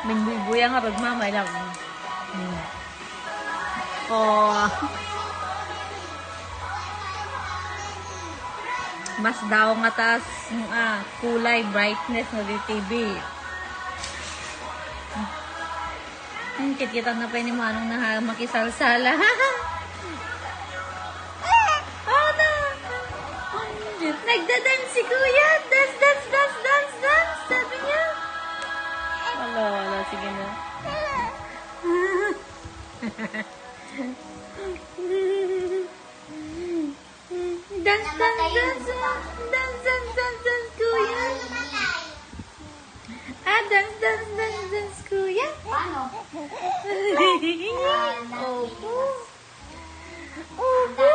Mingbuy-buya nga pagmamay lang. Oh. Mas daw nga tas kulay, brightness na di TV. Kit-kitan na pa ni Manong na makisalsala. Nagda-dance si Kuya. Dance, dance, dance, dance, dance. Sabi niya. Wala, sige na. Dance, dance, dance, dance, dance, dance, dance, Kuya. Dance, dance, dance, dance, Kuya. Paano? Opo. Opo.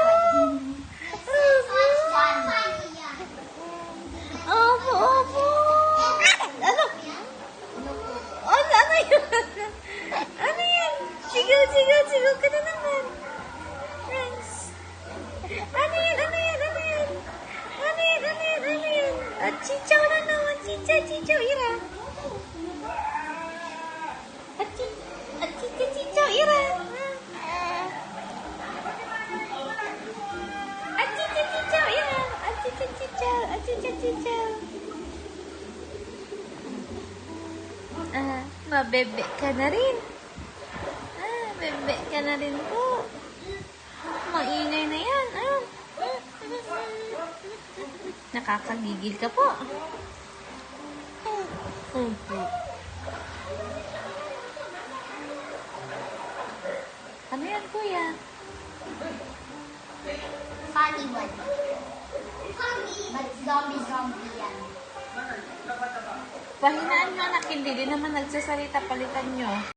Opo, opo. Ano? Ano yun? Ano yan? Sigaw, sigaw, sigaw ka na naman. Thanks. Ano yan? Ano yan? Ano yan? Ano yan? Ano yan? Ano yan? Chichaw na naman. Chichaw, Ira. Chichaw, Ira. Chichaw, Ira. Chichaw. Mabebe ka na rin. Bebe ka na rin po. Maingay na yan. Nakakagigil ka po. Ano yan, Kuya? Funny one. But zombie yan. Pahinaan nyo, anak. Hindi din naman nagsasalita. Palitan nyo.